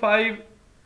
5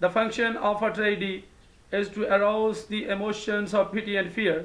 The function of a tragedy is to arouse the emotions of pity and fear.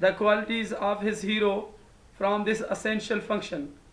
the qualities of his hero from this essential function,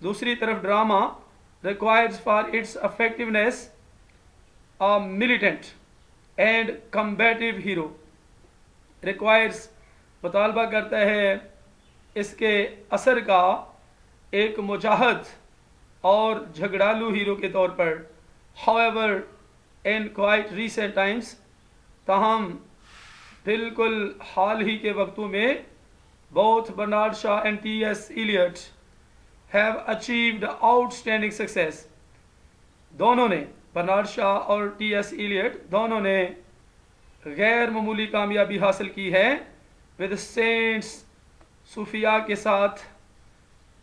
دوسری طرف drama requires for its effectiveness a militant and combative hero. requires مطالبہ کرتا ہے اس کے اثر کا ایک مجاہد اور جھگڑالو ہیرو کے طور پر. however in quite recent times تاہم بالکل حال ہی کے وقتوں میں both Bernard Shaw and T.S. Eliot have achieved outstanding success. دونوں نے برنارڈ شاہ اور ٹی ایس ایلیٹ دونوں نے غیر معمولی کامیابی حاصل کی ہے with saints صوفیاء کے ساتھ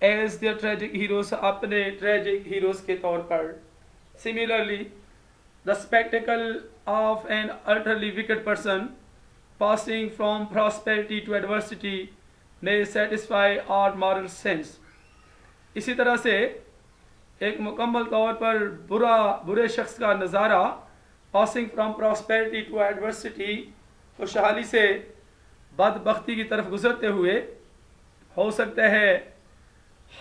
as their tragic heroes اپنے tragic heroes کے طور پر. Similarly the spectacle of an utterly wicked person passing from prosperity to adversity may satisfy our moral sense. اسی طرح سے ایک مکمل طور پر برے شخص کا نظارہ passing from prosperity to adversity خوشحالی سے بدبختی کی طرف گزرتے ہوئے ہو سکتا ہے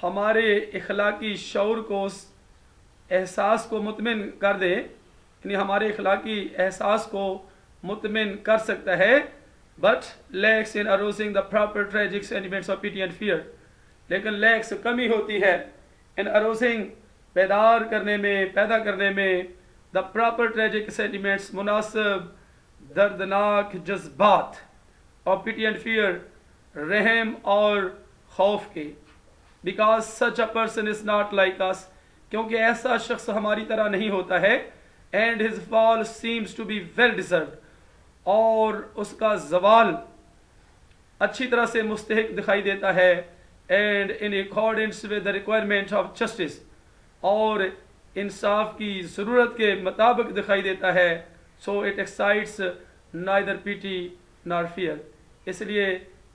ہمارے اخلاقی شعور کو احساس کو مطمئن کر دے، یعنی ہمارے اخلاقی احساس کو مطمئن کر سکتا ہے but lacks in arousing the proper tragic sentiments of pity and fear, لیکن لیکس کمی ہوتی ہے ان اروزنگ پیدا کرنے میں دا پراپر ٹریجک سینٹیمنٹس مناسب دردناک جذبات اور پیٹی اینڈ فیئر رحم اور خوف کے. Because such a person is not like us, کیونکہ ایسا شخص ہماری طرح نہیں ہوتا ہے. And his fall seems to be well deserved, اور اس کا زوال اچھی طرح سے مستحق دکھائی دیتا ہے. And in accordance with the requirement of justice, اور انصاف کی ضرورت کے مطابق دکھائی دیتا ہے. سو اٹ ایکسائٹس نائدر پیٹی نار فیئر، اس لیے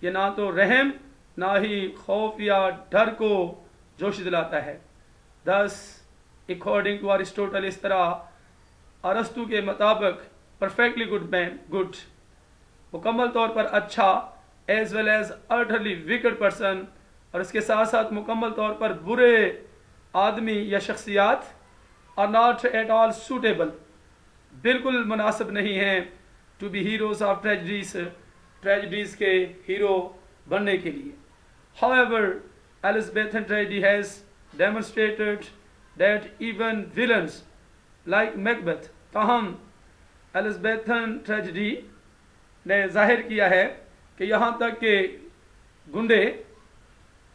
یہ نہ تو رحم نہ ہی خوف یا ڈر کو جوش دلاتا ہے. thus according to Aristotle، اس طرح ارسطو کے مطابق perfectly good man، good مکمل طور پر اچھا، as well as utterly wicked person، اور اس کے ساتھ ساتھ مکمل طور پر برے آدمی یا شخصیات are not at all suitable، بالکل مناسب نہیں ہیں to be heroes of tragedies کے ہیرو بننے کے لیے. however Elizabethan tragedy has demonstrated that even villains like Macbeth، تاہم ایلزبیتھن ٹریجڈی نے ظاہر کیا ہے کہ یہاں تک کہ گنڈے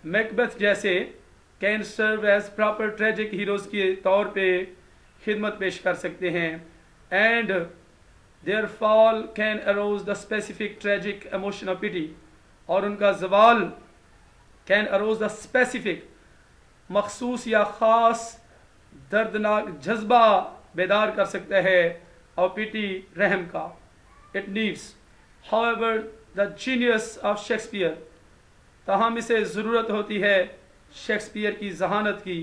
میکبیتھ جیسے can serve as proper tragic heroes کے طور پہ خدمت پیش کر سکتے ہیں. And their fall can arouse the specific tragic emotion of pity, اور ان کا زوال کین اروز دا اسپیسیفک مخصوص یا خاص دردناک جذبہ بیدار کر سکتا ہے اور پیٹی رحم کا. It needs however the genius of Shakespeare، تاہم اسے ضرورت ہوتی ہے شیکسپیئر کی ذہانت کی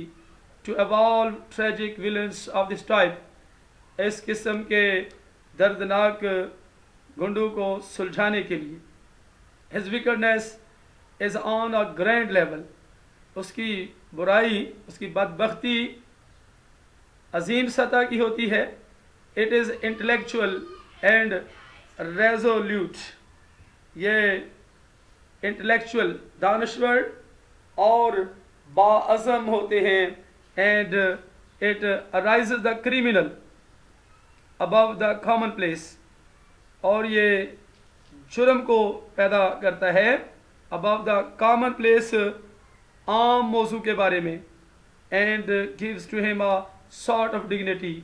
to evolve tragic villains of this type، اس قسم کے دردناک گنڈوں کو سلجھانے کے لیے. his wickedness is on a grand level، اس کی برائی، اس کی بدبختی عظیم سطح کی ہوتی ہے. it is intellectual and resolute، یہ انٹلیکچوئل دانشور اور باعزم ہوتے ہیں. and it arises the criminal above the commonplace، اور یہ جرم کو پیدا کرتا ہے above the commonplace، عام موضوع کے بارے میں. and gives to him a sort of dignity،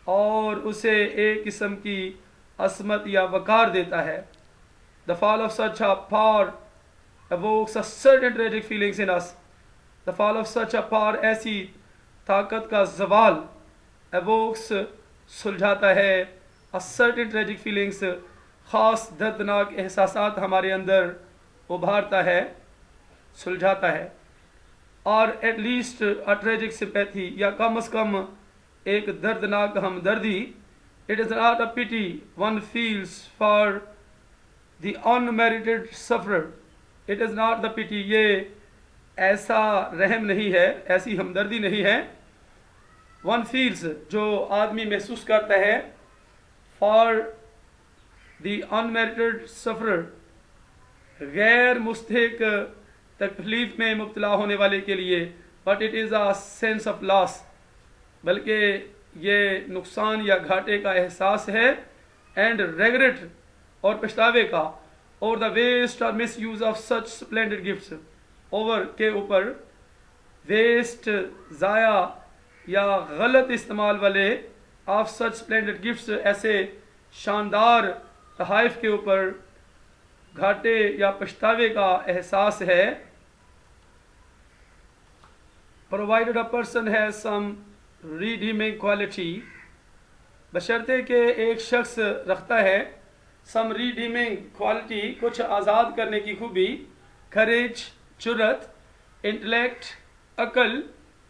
اور اسے ایک قسم کی عصمت یا وقار دیتا ہے. the fall of such a power evokes a certain tragic feelings in us، the fall of such a power ایسی طاقت کا زوال evokes سلجھاتا ہے a certain tragic feelings، خاص دردناک احساسات ہمارے اندر ابھارتا ہے، سلجھاتا ہے. اور at least a tragic sympathy، یا کم از کم ایک دردناک ہمدردی. it is not a pity one feels for the unmerited sufferer، it is not the pity، یہ ایسا رحم نہیں ہے, ایسی ہمدردی نہیں ہے. ون فیلز, جو آدمی محسوس کرتا ہے, فار دی انمیرٹڈ سفرر, غیر مستحق تکلیف میں مبتلا ہونے والے کے لیے, but it is a sense of loss, بلکہ یہ نقصان یا گھاٹے کا احساس ہے, اینڈ ریگریٹ, اور پچھتاوے کا, اور دا ویسٹ اور misuse of such splendid gifts, اوور کے اوپر ویسٹ, ضائع یا غلط استعمال والے, آف سچ اسپلینڈڈ گفٹس, ایسے شاندار تحائف کے اوپر گھاٹے یا پچھتاوے کا احساس ہے. provided a person has some redeeming quality, بشرطے کہ ایک شخص رکھتا ہے some redeeming quality, کچھ آزاد کرنے کی خوبی, courage, جرأت, intellect, عقل,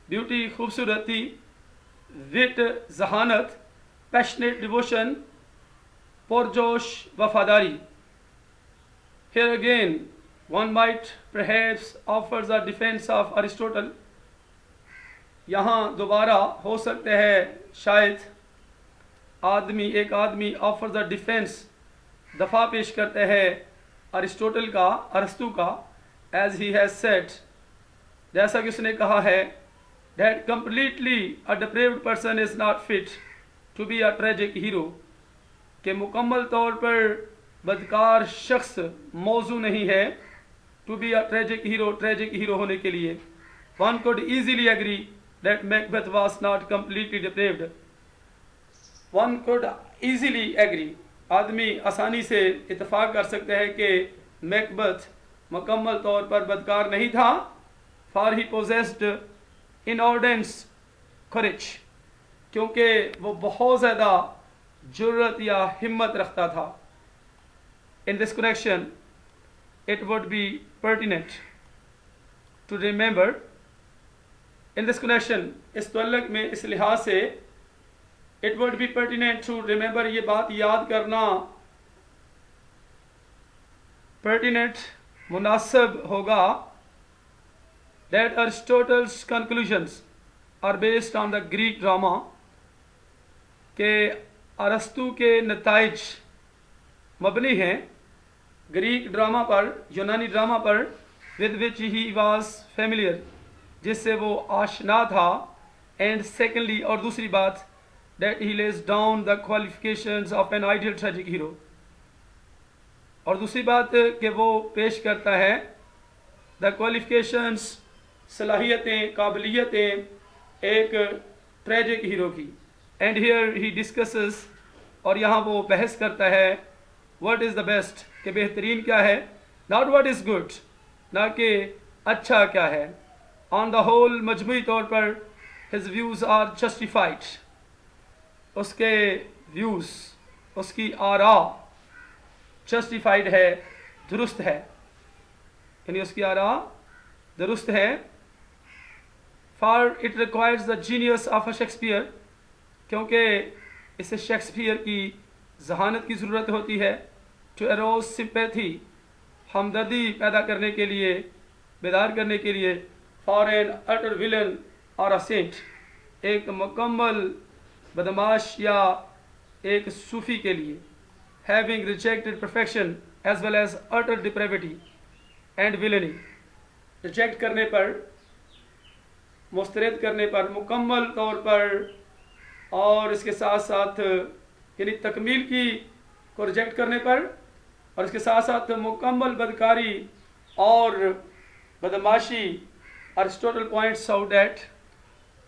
beauty, خوبصورتی, wit, ذہانت, passionate devotion, پرجوش وفاداری. Here again one might perhaps offers a defense of Aristotle. یہاں دوبارہ ہو سکتا ہے شاید ایک آدمی آفر دا ڈیفینس, دفاع پیش کرتا ہے ارسطوٹل کا, ارسطو کا, ایز ہی ہیز سیڈ, جیسا کہ اس نے کہا ہے, that completely a depraved person is not fit to be a tragic hero, کہ مکمل طور پر بدکار شخص موزوں نہیں ہے to be a tragic hero ہونے کے لیے. One could easily agree that Macbeth was not completely depraved. One could easily agree, آدمی آسانی سے اتفاق کر سکتے ہیں کہ میکبتھ مکمل طور پر بدکار نہیں تھا, for he possessed inordinate courage, کیونکہ وہ بہت زیادہ جرأت یا ہمت رکھتا تھا. In this connection it would be pertinent to remember, in this connection, اس تعلق میں, اس لحاظ سے, it would be pertinent to remember, یہ بات یاد کرنا pertinent, مناسب ہوگا, that Aristotle's conclusions are based on the Greek drama, کہ ارسطو کے نتائج مبنی ہیں گریک ڈراما پر, یونانی drama per, with which he was familiar, جس سے وہ آشنا تھا. اینڈ سیکنڈلی, اور دوسری بات, that he lays down the qualifications of an ideal tragic hero, اور دوسری بات کہ وہ پیش کرتا ہے دا qualifications, صلاحیتیں, قابلیتیں ایک ٹریجک ہیرو کی. اینڈ ہیئر ہی ڈسکسز, اور یہاں وہ بحث کرتا ہے, what is the best, کہ بہترین کیا ہے, not what is good, نہ کہ اچھا کیا ہے. On the whole, مجموعی طور پر his views are justified, اس کے views, اس کی آراء justified ہے, درست ہے, یعنی اس کی آراء درست ہے. For it requires the genius of a Shakespeare, کیونکہ اسے شیکسپیئر کی ذہانت کی ضرورت ہوتی ہے, to arouse sympathy, ہمدردی پیدا کرنے کے لیے, بیدار کرنے کے لیے, for an utter villain or a saint, ایک مکمل بدماش یا ایک صوفی کے لیے, having rejected perfection as well as utter depravity and villainy, reject کرنے پر, مسترد کرنے پر, مکمل طور پر, اور اس کے ساتھ ساتھ یعنی تکمیل کی کو ریجیکٹ کرنے پر, اور اس کے ساتھ ساتھ مکمل بدکاری اور بدماشی. Aristotle points out that,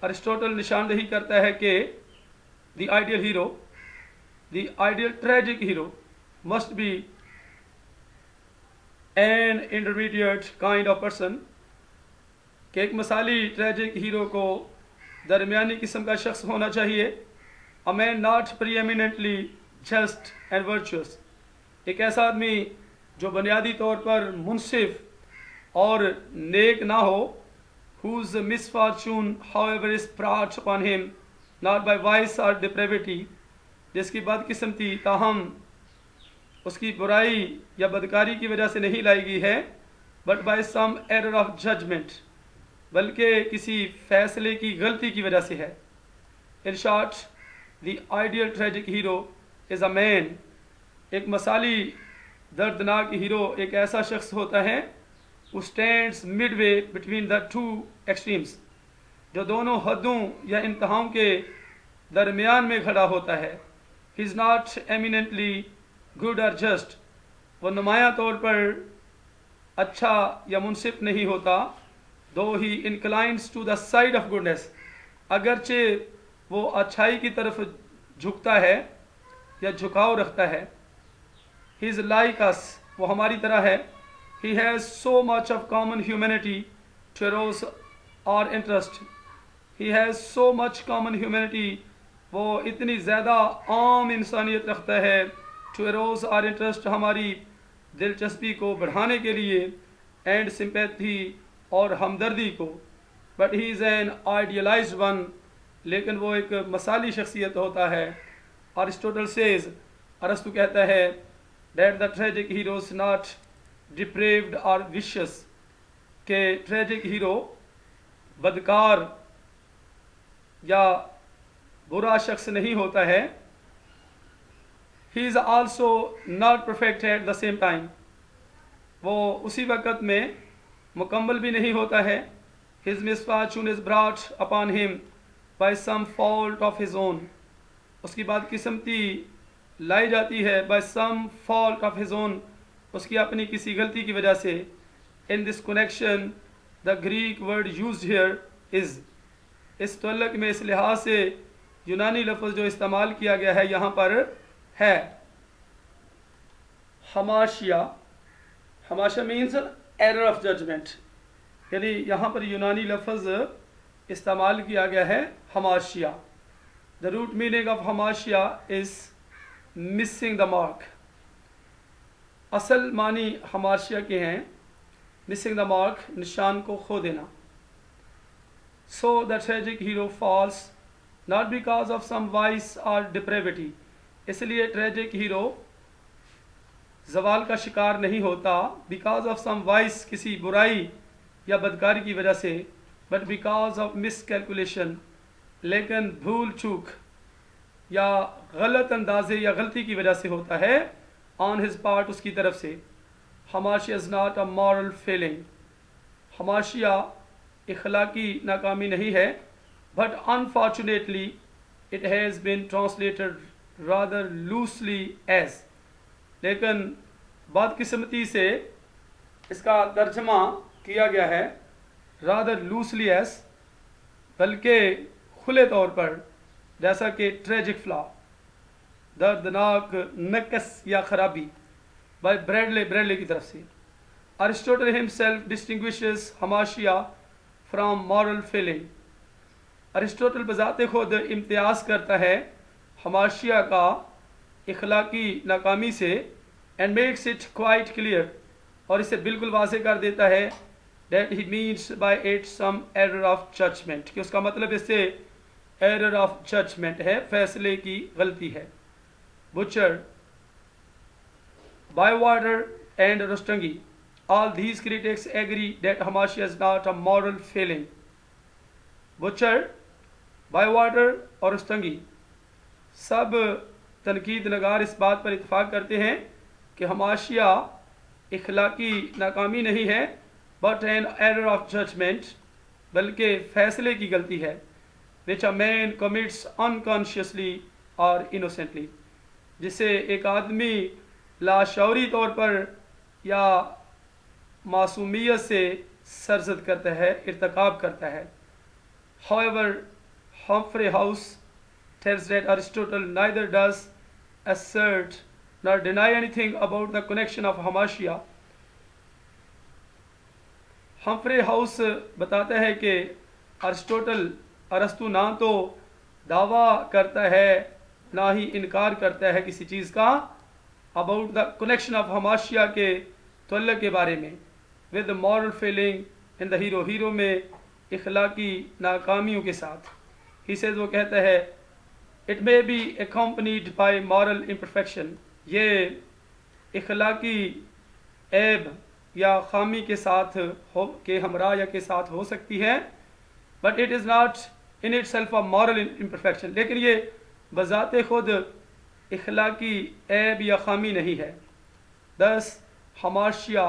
Aristotle نشاندہی کرتا ہے کہ the ideal hero, the ideal tragic hero must be an intermediate kind of person, کہ ایک مثالی ٹریجک ہیرو کو درمیانی قسم کا شخص ہونا چاہیے. A man not preeminently just and virtuous, ایک ایسا آدمی جو بنیادی طور پر منصف اور نیک نہ ہو, whose misfortune however is brought upon him not by vice or depravity, جس کی بدقسمتی تاہم اس کی برائی یا بدکاری کی وجہ سے نہیں لائی گئی ہے, but by some error of judgment, بلکہ کسی فیصلے کی غلطی کی وجہ سے ہے. In short, the ideal tragic hero is a man. ایک مثالی دردناک ہیرو ایک ایسا شخص ہوتا ہے who stands midway between the two extremes, جو دونوں حدوں یا انتہاؤں کے درمیان میں کھڑا ہوتا ہے. He is not eminently good or just. وہ نمایاں طور پر اچھا یا منصف نہیں ہوتا. though he inclines to the side of goodness. اگرچہ وہ اچھائی کی طرف جھکتا ہے یا جھکاؤ رکھتا ہے. He is like us. وہ ہماری طرح ہے. He has so much of common humanity to arouse our interest. He has so much common humanity. وہ اتنی زیادہ عام انسانیت رکھتا ہے to arouse our interest, ہماری دلچسپی کو بڑھانے کے لیے, and sympathy, اور ہمدردی کو. But he is an idealized one. لیکن وہ ایک مثالی شخصیت ہوتا ہے. Aristotle says, ارسطو کہتا ہے that the tragic hero is not depraved or vicious. کہ ٹریجک ہیرو بدکار یا برا شخص نہیں ہوتا ہے. He is also not perfect at the same time. وہ اسی وقت میں مکمل بھی نہیں ہوتا ہے. His misfortune is brought upon him by some fault of his own. اس کی بدقسمتی لائی جاتی ہے by some fault of his own, اس کی اپنی کسی غلطی کی وجہ سے. In this connection, the Greek word used here is. اس تعلق میں اس لحاظ سے یونانی لفظ جو استعمال کیا گیا ہے یہاں پر ہے حماشیہ. حماشیہ means error of judgment. یعنی یہاں پر یونانی لفظ استعمال کیا گیا ہے حماشیہ. The root meaning of حماشیہ is missing the mark. اصل معنی حماشیہ کے ہیں missing the mark, نشان کو کھو دینا. So the tragic hero falls not because of some vice or depravity. اس لیے ٹریجک ہیرو زوال کا شکار نہیں ہوتا because of some vice, کسی برائی یا بدکاری کی وجہ سے, but because of miscalculation, لیکن بھول چوک یا غلط اندازے یا غلطی کی وجہ سے ہوتا ہے on his part, اس کی طرف سے. حماشیہ is not a moral failing. حماشیہ اخلاقی ناکامی نہیں ہے, but unfortunately it has been translated rather loosely as. لیکن بدقسمتی سے اس کا ترجمہ کیا گیا ہے rather loosely as, بلکہ کھلے طور پر, جیسا کہ ٹریجک فلا, دردناک نقص یا خرابی, بائی بریڈلے کی طرف سے. Aristotle himself distinguishes حماشیہ from moral failing. ارسطوٹل بذات خود امتیاز کرتا ہے حماشیہ کا اخلاقی ناکامی سے, and makes it quite clear, اور اسے بالکل واضح کر دیتا ہے that he means by it some error of judgment, کہ اس کا مطلب اس سے error of judgment ہے, فیصلے کی غلطی ہے. Butcher, Bywater and Rustungi, all these critics agree that حماشیہ is not a moral failing. Butcher, Bywater اور رستنگی سب تنقید نگار اس بات پر اتفاق کرتے ہیں کہ حماشیہ اخلاقی ناکامی نہیں ہے but an error of judgment, بلکہ فیصلے کی غلطی ہے, which a man commits unconsciously or innocently, جسے ایک آدمی لاشعوری طور پر یا معصومیت سے سرزد کرتا ہے, ارتکاب کرتا ہے. However, Humphrey House tells that Aristotle neither does assert nor deny anything about the connection of حماشیہ. ہمفرے ہاؤس بتاتا ہے کہ ارسطو نہ تو دعویٰ کرتا ہے نہ ہی انکار کرتا ہے کسی چیز کا about the connection of حماشیہ کے تعلق کے بارے میں with the moral failing in the hero, hero میں اخلاقی ناکامیوں کے ساتھ. He says, وہ کہتا ہے it may be accompanied by moral imperfection, یہ اخلاقی عیب یا خامی کے ساتھ ہو کے ہمراہ یا کے ساتھ ہو سکتی ہے، but it is not in it self a moral imperfection, لیکن یہ بذات خود اخلاقی عیب یا خامی نہیں ہے. thus حماشیہ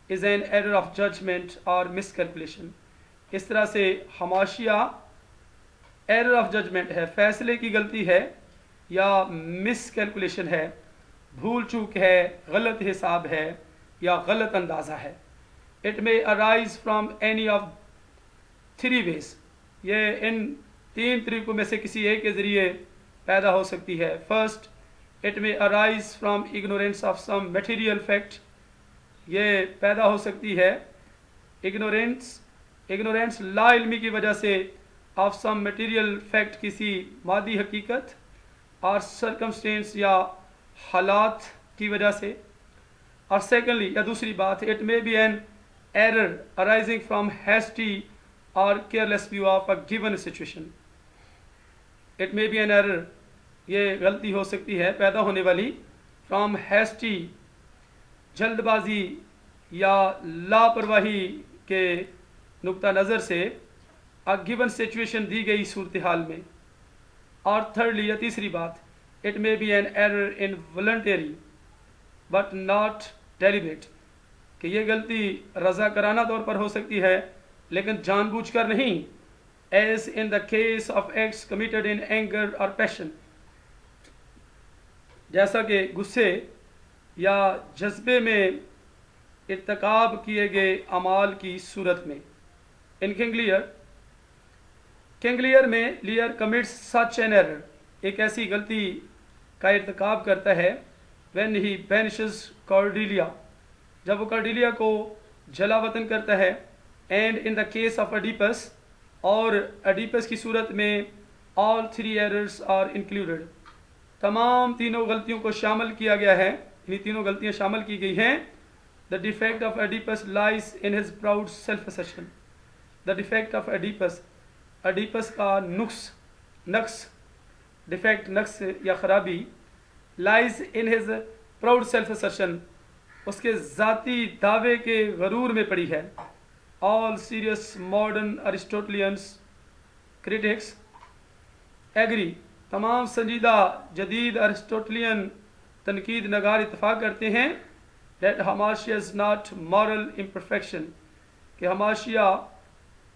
is an error of judgment اور مس کیلکولیشن. اس طرح سے حماشیہ ایرر آف ججمنٹ ہے، فیصلے کی غلطی ہے یا مس کیلکولیشن ہے، بھول چوک ہے، غلط حساب ہے یا غلط اندازہ ہے. It may arise from any of three ways. یہ ان 3 طریقوں میں سے کسی ایک کے ذریعے پیدا ہو سکتی ہے. First, it may arise from ignorance of some material fact. یہ پیدا ہو سکتی ہے ignorance لا علمی کی وجہ سے آف سم مٹیریل فیکٹ، کسی مادی حقیقت، اور سرکمسٹینس یا حالات کی وجہ سے. اور سیکنڈلی یا دوسری بات، it may be an error arising from hasty اور careless view of a given situation. It may be an error, یہ غلطی ہو سکتی ہے پیدا ہونے والی فرام ہیسٹی، جلد بازی یا لاپرواہی کے نقطہ نظر سے، اے گیون سچویشن، دی گئی صورتحال میں. اور تھرڈلی یا تیسری بات، it may be an error involuntary but not deliberate, کہ یہ غلطی رضاکارانہ طور پر ہو سکتی ہے لیکن جان بوجھ کر نہیں، as in the case of acts committed in anger اور پیشن، جیسا کہ غصے یا جذبے میں ارتکاب کیے گئے اعمال کی صورت میں. ان کنگ لیئر میں layer commits such an error, ایک ایسی غلطی کا ارتکاب کرتا ہے when he banishes Cordelia، جب وہ کارڈیلیا کو جلا وطن کرتا ہے. And in the case of Oedipus, اور ایڈیپس کی صورت میں all 3 errors are included، تمام تینوں غلطیوں کو شامل کیا گیا ہے، یعنی تینوں غلطیاں شامل کی گئی ہیں. The defect of Oedipus lies in his proud self-assertion. The defect of Oedipus، Oedipus کا نقص ڈیفیکٹ، نقص یا خرابی، lies in his proud self-assertion، اس کے ذاتی دعوے کے غرور میں پڑی ہے. All serious modern Aristotelians critics agree، تمام سنجیدہ جدید ارسطوٹلین تنقید نگار اتفاق کرتے ہیں that حماشیہ is not moral imperfection، کہ حماشیہ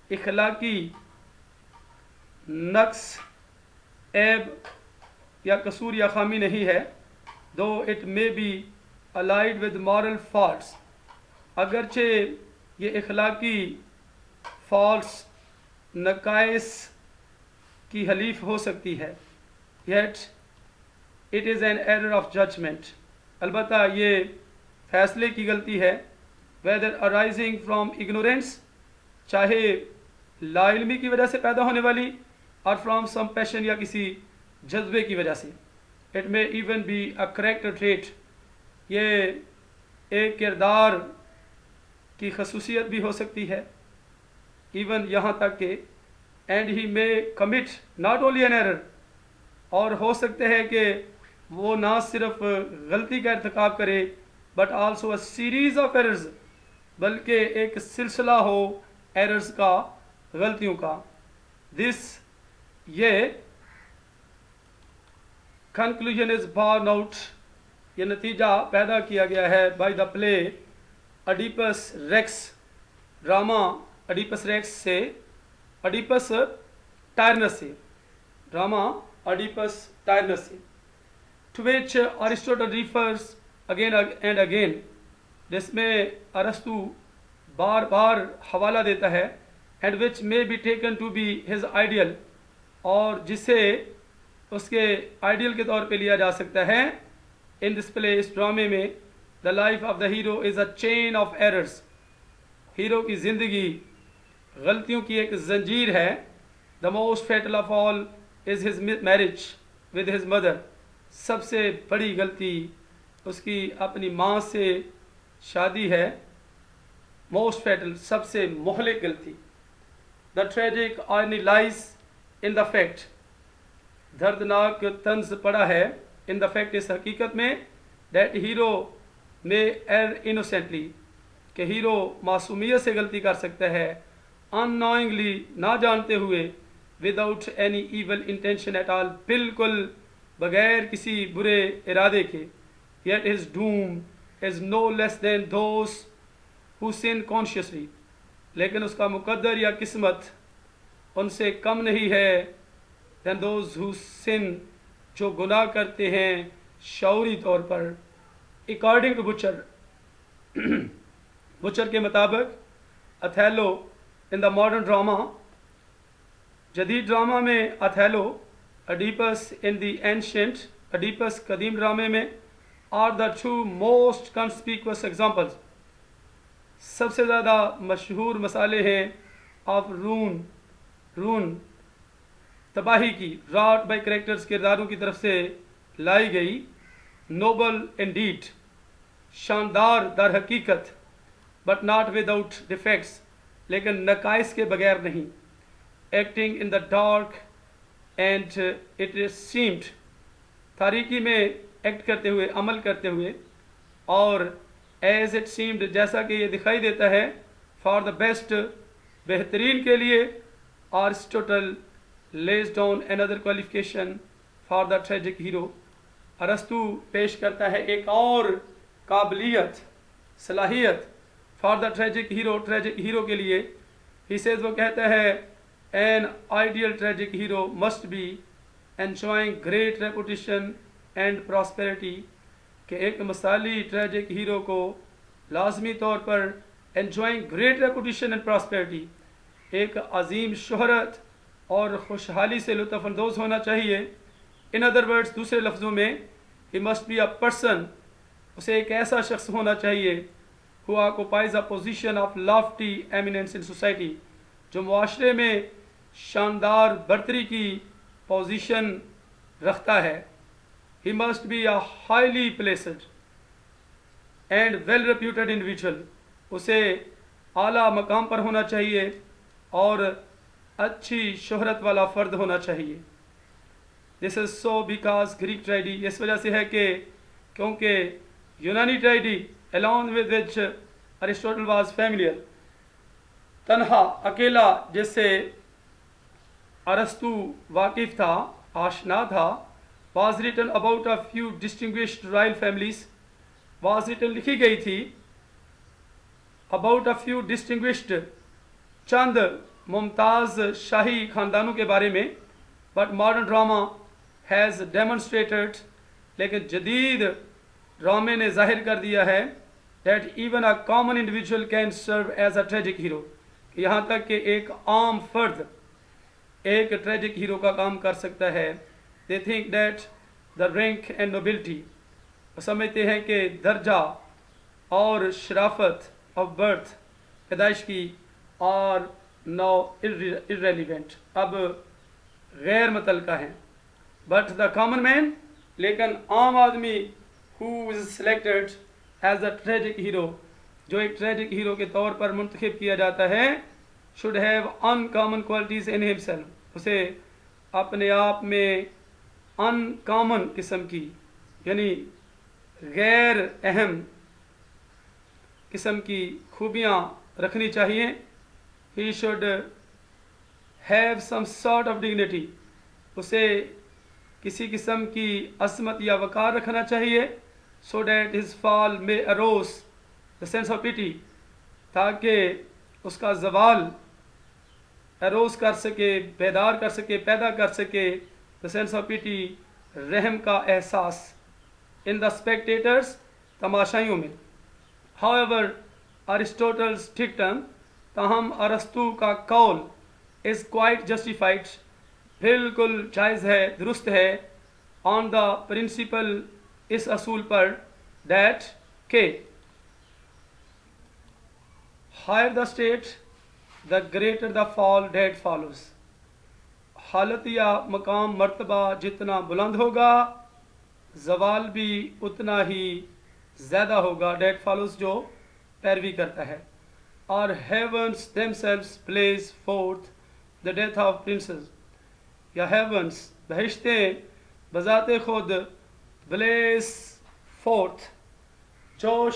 اخلاقی نقص، عیب یا قصور یا خامی نہیں ہے. though it may be allied with moral faults، اگرچہ یہ اخلاقی فالٹس، نقائص کی حلیف ہو سکتی ہے. yet it is an error of judgment، البتہ یہ فیصلے کی غلطی ہے. whether arising from ignorance، چاہے لا علمی کی وجہ سے پیدا ہونے والی، اور فرام سم پیشن، یا کسی جذبے کی وجہ سے. It may even be a character trait، یہ ایک کردار کی خصوصیت بھی ہو سکتی ہے. ایون یہاں تک کہ and he may commit not only an error، اور ہو سکتے ہے کہ وہ نہ صرف غلطی کا ارتکاب کرے but also a series of errors، بلکہ ایک سلسلہ ہو ایررز کا، غلطیوں کا. یہ conclusion is borne out، یہ نتیجہ پیدا کیا گیا ہے by the play Oedipus Rex، drama Oedipus Rex سے، Oedipus Tyrannus سے، ڈرامہ Oedipus Tyrannus سے، to which Aristotle refers again and again، جس میں ارسطو بار بار حوالہ دیتا ہے. and which may be taken to be his ideal، اور جسے اس کے آئیڈیل کے طور پہ لیا جا سکتا ہے. in this play، اس ڈرامے میں، the life of the hero is a chain of errors، hero کی زندگی غلطیوں کی ایک زنجیر ہے. the most fatal of all is his marriage with his mother، سب سے بڑی غلطی اس کی اپنی ماں سے شادی ہے. most fatal، سب سے مہلک غلطی. the tragic irony lies in the fact، دردناک طنز پڑا ہے in the fact، اس حقیقت میں that hero may err innocently، کہ ہیرو معصومیت سے غلطی کر سکتا ہے unknowingly نہ جانتے ہوئے without any evil intention at all بالکل بغیر کسی برے ارادے کے yet his doom is no less than those who sin consciously لیکن اس کا مقدر یا قسمت ان سے کم نہیں ہے than those who sin جو گناہ کرتے ہیں شعوری طور پر according to بچر کے مطابق اتھیلو ان دا ماڈرن ڈراما جدید ڈرامہ میں اتھیلو اڈیپس ان دی اینشینٹ اڈیپس قدیم ڈرامے میں are the two most conspicuous examples سب سے زیادہ مشہور مثالیں ہیں آف رون تباہی کی راٹ بائی کریکٹرز کرداروں کی طرف سے لائی گئی نوبل انڈیڈ شاندار در حقیقت بٹ ناٹ وداؤٹ ڈیفیکٹس لیکن نقائص کے بغیر نہیں acting in the dark and it seemed تاریکی میں ایکٹ کرتے ہوئے عمل کرتے ہوئے اور ایز اٹ سیمڈ جیسا کہ یہ دکھائی دیتا ہے فار دا بیسٹ بہترین کے لیے Aristotle lays down another qualification for the tragic hero ارسطو پیش کرتا ہے ایک اور قابلیت صلاحیت فار دا ٹریجک ہیرو کے لیے ہی سیز وہ کہتا ہے an ideal tragic hero must be enjoying great reputation and prosperity کہ ایک مثالی ٹریجک ہیرو کو لازمی طور پر enjoying great reputation and prosperity ایک عظیم شہرت اور خوشحالی سے لطف اندوز ہونا چاہیے ان ادر ورڈز دوسرے لفظوں میں he must be a person اسے ایک ایسا شخص ہونا چاہیے who occupies a position of lofty eminence in society جو معاشرے میں شاندار برتری کی پوزیشن رکھتا ہے he must be a highly placed and well reputed individual اسے اعلیٰ مقام پر ہونا چاہیے اور اچھی شہرت والا فرد ہونا چاہیے this is so because Greek tragedy اس وجہ سے ہے کہ کیونکہ یونانی tragedy along with which Aristotle was familiar تنہا اکیلا جس سے ارسطو واقف تھا آشنا تھا was written about a few distinguished royal families was written لکھی گئی تھی about a few distinguished چند ممتاز شاہی خاندانوں کے بارے میں but modern drama has demonstrated لیکن جدید ڈرامے نے ظاہر کر دیا ہے that even a common individual can serve as a tragic hero کہ یہاں تک کہ ایک عام فرد ایک ٹریجک ہیرو کا کام کر سکتا ہے they think that the rank and nobility وہ سمجھتے ہیں کہ درجہ اور شرافت of birth پیدائش کی اور now irrelevant اب غیر متعلقہ ہیں but the common man لیکن عام آدمی who is selected as a tragic hero جو ایک ٹریجک ہیرو کے طور پر منتخب کیا جاتا ہے should have uncommon qualities in himself اسے اپنے آپ میں uncommon قسم کی یعنی غیر اہم قسم کی خوبیاں رکھنی چاہیے he should have some sort of dignity اسے کسی قسم کی عظمت یا وقار رکھنا چاہیے so that his fall may arouse the sense of pity تاکہ اس کا زوال اروز کر سکے بیدار کر سکے پیدا کر سکے the sense of pity رحم کا احساس in the spectators تماشائیوں میں however Aristotle's dictum تاہم ارسطو کا قول is quite justified بالکل جائز ہے درست ہے on the principle اس اصول پر that کہ higher the state the greater the fall that follows حالت یا مقام مرتبہ جتنا بلند ہوگا زوال بھی اتنا ہی زیادہ ہوگا that follows جو پیروی کرتا ہے اور heavens themselves blaze forth the death of princes یا heavens بہشتیں بذات خود بلیس فورتھ جوش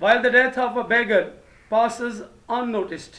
while the death of a beggar passes unnoticed,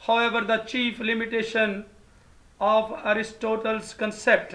However, the chief limitation of Aristotle's concept,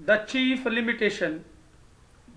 the chief limitation,